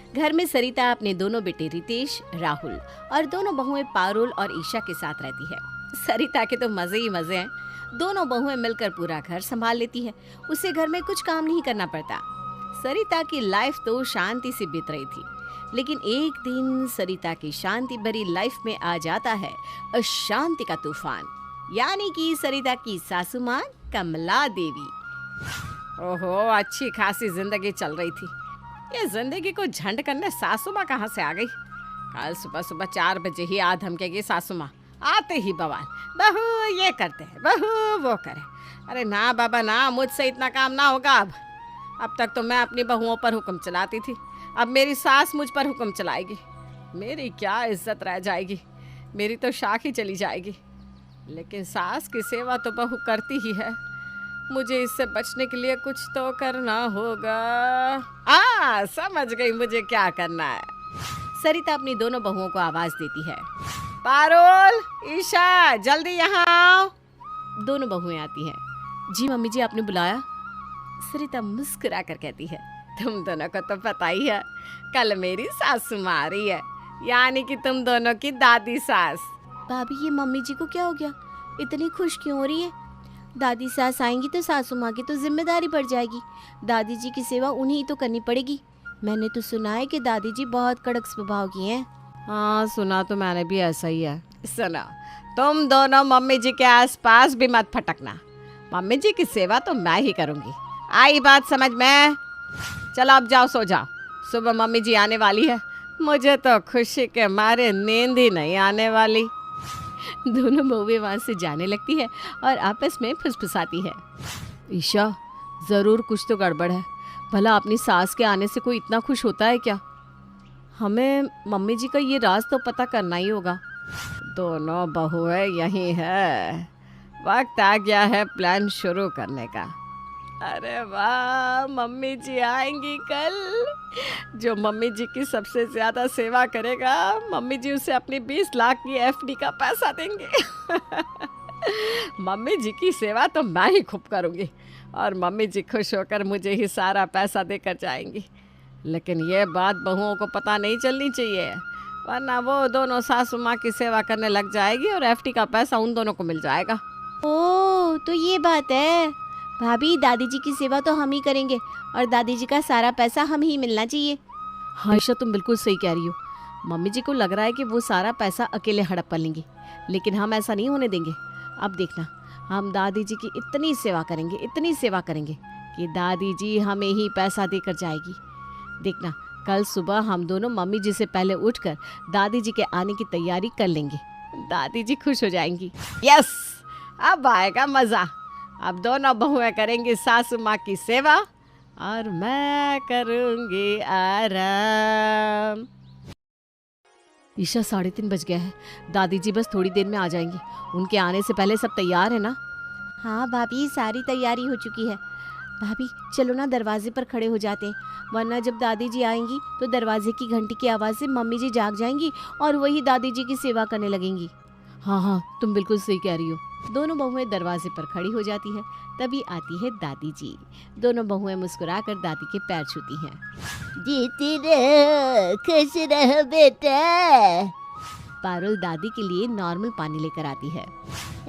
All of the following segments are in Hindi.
घर में सरिता अपने दोनों बेटे रितेश, राहुल और दोनों बहुएं पारुल और ईशा के साथ रहती है। सरिता के तो मजे ही मजे हैं। दोनों बहुएं मिलकर पूरा घर संभाल लेती है। उसे घर में कुछ काम नहीं करना पड़ता। सरिता की लाइफ तो शांति से बीत रही थी, लेकिन एक दिन सरिता की शांति भरी लाइफ में आ जाता है अशांति का तूफान, यानी कि सरिता की सासू माँ कमला देवी। ओहो, अच्छी खासी जिंदगी चल रही थी। ये जिंदगी को झंड करने सासू माँ कहाँ से आ गई। कल सुबह सुबह 4 बजे ही आ धमकेगी सासू माँ। आते ही बवाल, बहू ये करते हैं, बहू वो करे। अरे ना बाबा ना, मुझसे इतना काम ना होगा। अब तक तो मैं अपनी बहुओं पर हुक्म चलाती थी, अब मेरी सास मुझ पर हुक्म चलाएगी। मेरी क्या इज्जत रह जाएगी, मेरी तो शाख ही चली जाएगी। लेकिन सास की सेवा तो बहू करती ही है। मुझे इससे बचने के लिए कुछ तो करना होगा। समझ गई मुझे क्या करना है। सरिता अपनी दोनों बहुओं को आवाज देती है, पारुल, ईशा, जल्दी यहाँ आओ। दोनों बहुएं आती हैं। जी मम्मी जी, आपने बुलाया? सरिता मुस्कुरा कर कहती है, तुम दोनों को तो पता ही है, कल मेरी सासू माँ आ रही है, यानी कि तुम दोनों की दादी सास। भाभी, ये मम्मी जी को क्या हो गया? इतनी खुश क्यों हो रही है? दादी सास आएंगी तो सासू माँ की तो जिम्मेदारी बढ़ जाएगी। दादी जी की सेवा उन्हीं तो करनी पड़ेगी। मैंने तो सुना है कि दादी जी बहुत कड़क स्वभाव की हैं। हाँ, सुना तो मैंने भी ऐसा ही है। सुना, तुम दोनों मम्मी जी के आसपास भी मत फटकना। मम्मी जी की सेवा तो मैं ही करूँगी। आई बात समझ में? चलो अब जाओ, सो जाओ, सुबह मम्मी जी आने वाली है। मुझे तो खुशी के मारे नींद ही नहीं आने वाली। दोनों बहुएं वहाँ से जाने लगती है और आपस में फुसफुसाती है। ईशा, ज़रूर कुछ तो गड़बड़ है। भला अपनी सास के आने से कोई इतना खुश होता है क्या? हमें मम्मी जी का ये राज तो पता करना ही होगा। दोनों बहुएं यही है, वक्त आ गया है प्लान शुरू करने का। अरे वाह, मम्मी जी आएंगी कल। जो मम्मी जी की सबसे ज्यादा सेवा करेगा, मम्मी जी उसे अपनी 20 लाख की एफडी का पैसा देंगे। मम्मी जी की सेवा तो मैं ही खूब करूँगी और मम्मी जी खुश होकर मुझे ही सारा पैसा देकर जाएंगी। लेकिन ये बात बहुओं को पता नहीं चलनी चाहिए, वरना वो दोनों सासू माँ की सेवा करने लग जाएगी और एफडी का पैसा उन दोनों को मिल जाएगा। ओह, तो ये बात है। भाभी, दादी जी की सेवा तो हम ही करेंगे और दादी जी का सारा पैसा हम ही मिलना चाहिए। हाँ ईशा, तुम बिल्कुल सही कह रही हो। मम्मी जी को लग रहा है कि वो सारा पैसा अकेले हड़प कर लेंगी, लेकिन हम ऐसा नहीं होने देंगे। अब देखना, हम दादी जी की इतनी सेवा करेंगे कि दादी जी हमें ही पैसा देकर जाएगी। देखना, कल सुबह हम दोनों मम्मी जी से पहले उठकर दादी जी के आने की तैयारी कर लेंगे। दादी जी खुश हो जाएंगी। यस, अब आएगा मज़ा। अब दोनों बहुएं करेंगी सासू माँ की सेवा और मैं करूँगी आराम। ईशा, 3:30 बज गया है। दादी जी बस थोड़ी देर में आ जाएंगी। उनके आने से पहले सब तैयार है ना? हाँ भाभी, सारी तैयारी हो चुकी है। भाभी चलो ना, दरवाजे पर खड़े हो जाते हैं, वरना जब दादी जी आएंगी तो दरवाजे की घंटी की आवाज़ से मम्मी जी जाग जाएंगी और वही दादी जी की सेवा करने लगेंगी। हाँ हाँ, तुम बिल्कुल सही कह रही हो। दोनों बहुएं दरवाजे पर खड़ी हो जाती हैं। तभी आती है दादी जी। दोनों बहुएं मुस्कुराकर दादी के पैर छूती हैं। जीती रहो, खुश रहो बेटा। पारुल दादी के लिए नॉर्मल पानी लेकर आती है।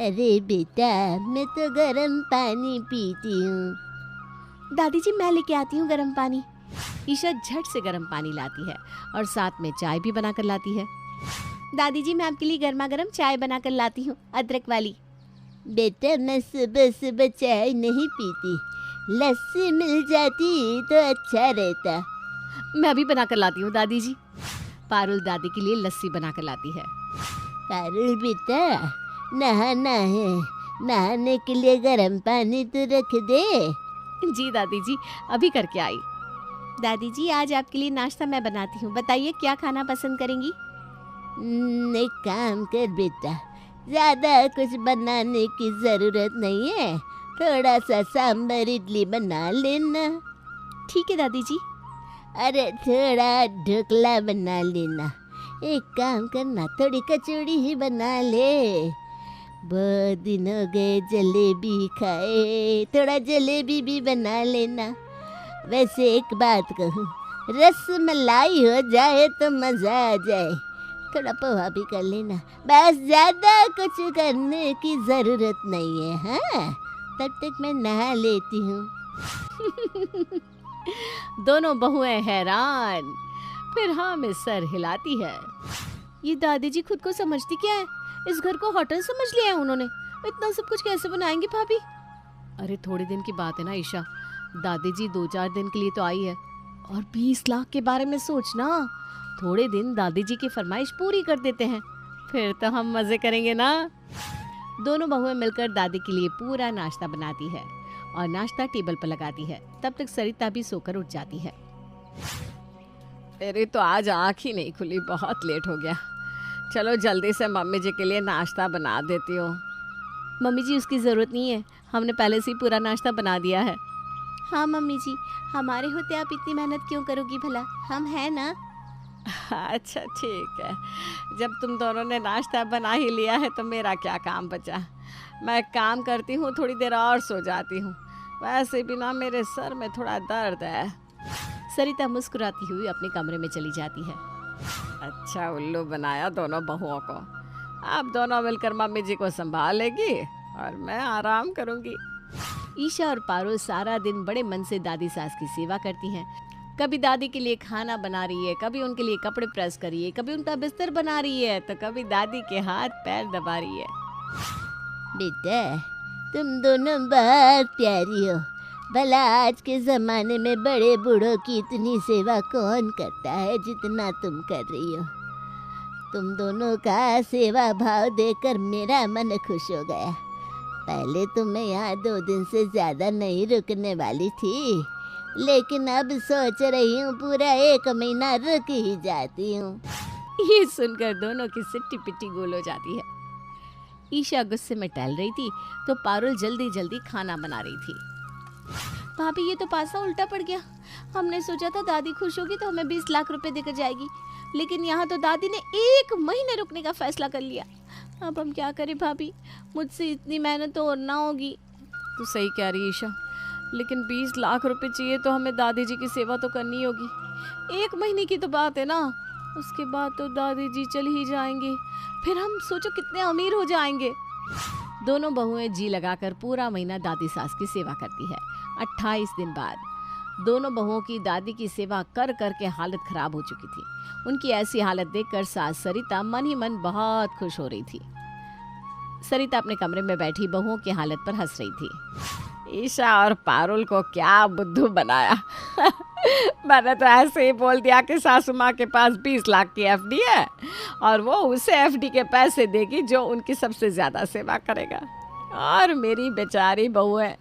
अरे बेटा, मैं तो गर्म पानी पीती हूँ। दादी जी, मैं लेके आती हूँ गर्म पानी। ईशा झट से गर्म पानी लाती है और साथ में चाय भी बनाकर लाती है। दादी जी, मैं आपके लिए गर्मा गर्म चाय बनाकर लाती हूँ, अदरक वाली। बेटा, मैं सुबह सुबह चाय नहीं पीती, लस्सी मिल जाती तो अच्छा रहता। मैं अभी बनाकर लाती हूँ दादी जी। पारुल दादी के लिए लस्सी बनाकर लाती है। पारुल बेटा, नहाना है, नहाने के लिए गर्म पानी तो रख दे। जी दादी जी, अभी करके आई। दादी जी, आज आपके लिए नाश्ता मैं बनाती हूँ, बताइए क्या खाना पसंद करेंगी? एक काम कर बेटा, ज़्यादा कुछ बनाने की ज़रूरत नहीं है, थोड़ा सा सांभर इडली बना लेना। ठीक है दादी जी। अरे थोड़ा ढोकला बना लेना। एक काम करना, थोड़ी कचौड़ी ही बना ले, बहुत दिन हो गए जलेबी खाए, थोड़ा जलेबी भी बना लेना। वैसे एक बात कहूँ, रस मलाई हो जाए तो मजा आ जाए। थोड़ा पोहा भी कर लेना, बस ज्यादा कुछ करने की जरूरत नहीं है। हाँ, तब तक मैं नहा लेती हूँ। दोनों बहुएं हैरान, फिर हाँ में सर हिलाती है। ये दादी जी खुद को समझती क्या है? इस घर को होटल समझ लिया है उन्होंने। इतना सब कुछ कैसे बनाएंगी भाभी? अरे थोड़े दिन की बात है ना ईशा, दादी जी 2-4 दिन के लिए तो आई है, और 20 लाख के बारे में सोचना। थोड़े दिन दादी जी की फरमाइश पूरी कर देते हैं, फिर तो हम मजे करेंगे ना। दोनों बहुएं मिलकर दादी के लिए पूरा नाश्ता बनाती है और नाश्ता टेबल पर लगाती है। तब तक सरिता भी सोकर उठ जाती है। मेरी तो आज आँख ही नहीं खुली, बहुत लेट हो गया। चलो जल्दी से मम्मी जी के लिए नाश्ता बना देती हूँ। मम्मी जी उसकी ज़रूरत नहीं है, हमने पहले से ही पूरा नाश्ता बना दिया है। हाँ मम्मी जी, हमारे होते आप इतनी मेहनत क्यों करोगी भला, हम हैं ना। अच्छा ठीक है, जब तुम दोनों ने नाश्ता बना ही लिया है तो मेरा क्या काम बचा। मैं काम करती हूँ, थोड़ी देर और सो जाती हूँ। वैसे भी ना मेरे सर में थोड़ा दर्द है। सरिता मुस्कुराती हुई अपने कमरे में चली जाती है। अच्छा उल्लू बनाया दोनों बहुओं को। अब दोनों मिलकर मम्मी जी को संभालेगी और मैं आराम करूंगी। ईशा और पारुल सारा दिन बड़े मन से दादी सास की सेवा करती हैं। कभी दादी के लिए खाना बना रही है, कभी उनके लिए कपड़े प्रेस कर रही है, कभी उनका बिस्तर बना रही है, तो कभी दादी के हाथ पैर दबा रही है। बेटा, तुम दोनों बहुत प्यारी हो। भला आज के ज़माने में बड़े बूढ़ों की इतनी सेवा कौन करता है जितना तुम कर रही हो। तुम दोनों का सेवा भाव देखकर मेरा मन खुश हो गया। पहले तो मैं यहाँ 2 दिन से ज़्यादा नहीं रुकने वाली थी, लेकिन अब सोच रही हूँ पूरा 1 महीना रुक ही जाती हूँ। ये सुनकर दोनों की सिट्टी पिट्टी गोल हो जाती है। ईशा गुस्से में टहल रही थी तो पारुल जल्दी जल्दी खाना बना रही थी। भाभी ये तो पासा उल्टा पड़ गया। हमने सोचा था दादी खुश होगी तो हमें 20 लाख रुपए देकर जाएगी, लेकिन यहाँ तो दादी ने 1 महीने रुकने का फैसला कर लिया। अब हम क्या करें भाभी, मुझसे इतनी मेहनत तो और ना होगी। तू सही कह रही ईशा, लेकिन 20 लाख रुपए चाहिए तो हमें दादी जी की सेवा तो करनी होगी। 1 महीने की तो बात है ना, उसके बाद तो दादी जी चल ही जाएंगे, फिर हम सोचो कितने अमीर हो जाएंगे। दोनों बहुएं जी लगाकर पूरा महीना दादी सास की सेवा करती है। 28 दिन बाद दोनों बहुओं की दादी की सेवा कर कर के हालत खराब हो चुकी थी। उनकी ऐसी हालत देखकर सास सरिता मन ही मन बहुत खुश हो रही थी। सरिता अपने कमरे में बैठी बहुओं की हालत पर हंस रही थी। ईशा और पारुल को क्या बुद्धू बनाया। मैंने तो ऐसे ही बोल दिया कि सासू माँ के पास 20 लाख की एफडी है और वो उसे एफडी के पैसे देगी जो उनकी सबसे ज्यादा सेवा करेगा, और मेरी बेचारी बहुएं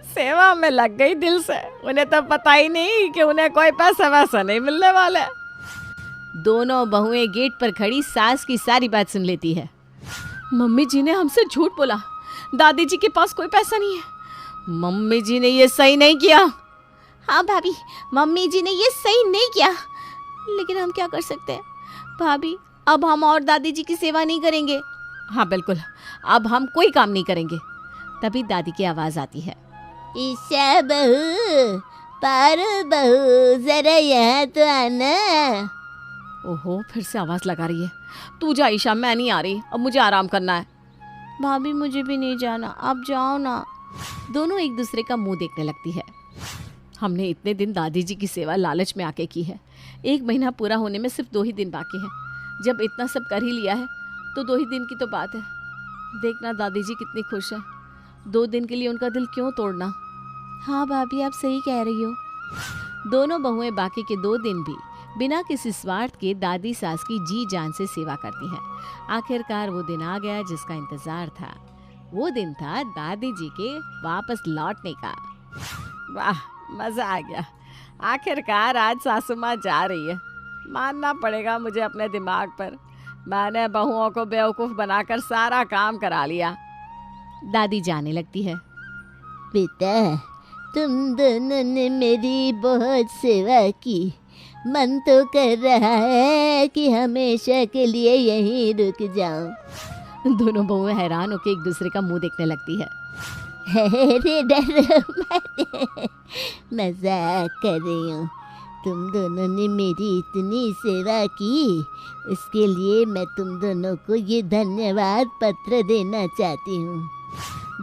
सेवा में लग गई दिल से। उन्हें तो पता ही नहीं कि उन्हें कोई पैसा वैसा नहीं मिलने वाला है। दोनों बहुएं गेट पर खड़ी सास की सारी बात सुन लेती है। मम्मी जी ने हमसे झूठ बोला, दादी जी के पास कोई पैसा नहीं है। मम्मी जी ने ये सही नहीं किया। हाँ भाभी, मम्मी जी ने ये सही नहीं किया, लेकिन हम क्या कर सकते हैं भाभी, अब हम और दादी जी की सेवा नहीं करेंगे। हाँ बिल्कुल, अब हम कोई काम नहीं करेंगे। तभी दादी की आवाज आती है। ईशा बहू, पारुल बहू, जरा यहाँ तो आना। ओहो, फिर से आवाज लगा रही है। तू जा ईशा, मैं नहीं आ रही, अब मुझे आराम करना है। भाभी मुझे भी नहीं जाना, आप जाओ ना। दोनों एक दूसरे का मुंह देखने लगती है। हमने इतने दिन दादी जी की सेवा लालच में आके की है, 1 महीना पूरा होने में सिर्फ 2 ही दिन बाकी हैं। जब इतना सब कर ही लिया है तो 2 ही दिन की तो बात है। देखना दादी जी कितनी खुश है, 2 दिन के लिए उनका दिल क्यों तोड़ना। हाँ भाभी, आप सही कह रही हो। दोनों बहुएं बाकी के 2 दिन भी बिना किसी स्वार्थ के दादी सास की जी जान से सेवा करती हैं। आखिरकार वो दिन आ गया जिसका इंतजार था। वो दिन था दादी जी के वापस लौटने का। वाह, मजा आ गया। आखिरकार आज सासू माँ जा रही है। मानना पड़ेगा मुझे अपने दिमाग पर। मैंने बहुओं को बेवकूफ़ बनाकर सारा काम करा लिया। दादी जाने लगती है। बेटा, तुम दोनों ने मेरी बहुत सेवा की। मन तो कर रहा है कि हमेशा के लिए यहीं रुक जाऊं। दोनों बहुएं हैरान होकर एक दूसरे का मुंह देखने लगती है। अरे डरो मत, मजाक कर रही हूँ। तुम दोनों ने मेरी इतनी सेवा की, उसके लिए मैं तुम दोनों को ये धन्यवाद पत्र देना चाहती हूँ।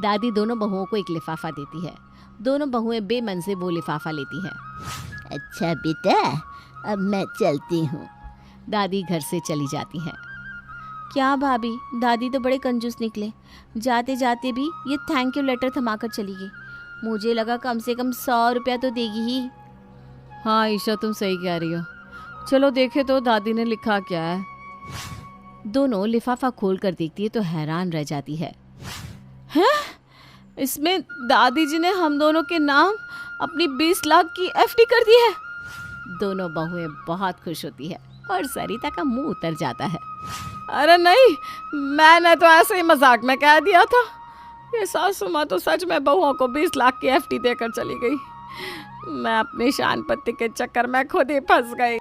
दादी दोनों बहुओं को एक लिफाफा देती है। दोनों बहुएं बेमन से वो लिफाफा लेती हैं। अच्छा बेटा, अब मैं चलती हूँ। दादी घर से चली जाती हैं। क्या भाभी, दादी तो बड़े कंजूस निकले। जाते जाते भी ये थैंक यू लेटर थमाकर चली गई। मुझे लगा कम से कम 100 रुपया तो देगी ही। हाँ ईशा, तुम सही कह रही हो। चलो देखे तो दादी ने लिखा क्या है। दोनों लिफाफा खोल कर देखती है तो हैरान रह जाती है। हैं? इसमें दादी जी ने हम दोनों के नाम अपनी 20 लाख की एफडी कर दी है। दोनों बहुएं बहुत खुश होती है और सरिता का मुंह उतर जाता है। अरे नहीं, मैंने तो ऐसे ही मजाक में कह दिया था। ये सासू माँ तो सच में बहुओं को 20 लाख की एफडी देकर चली गई। मैं अपनी शान पत्ती के चक्कर में खुद ही फंस गई।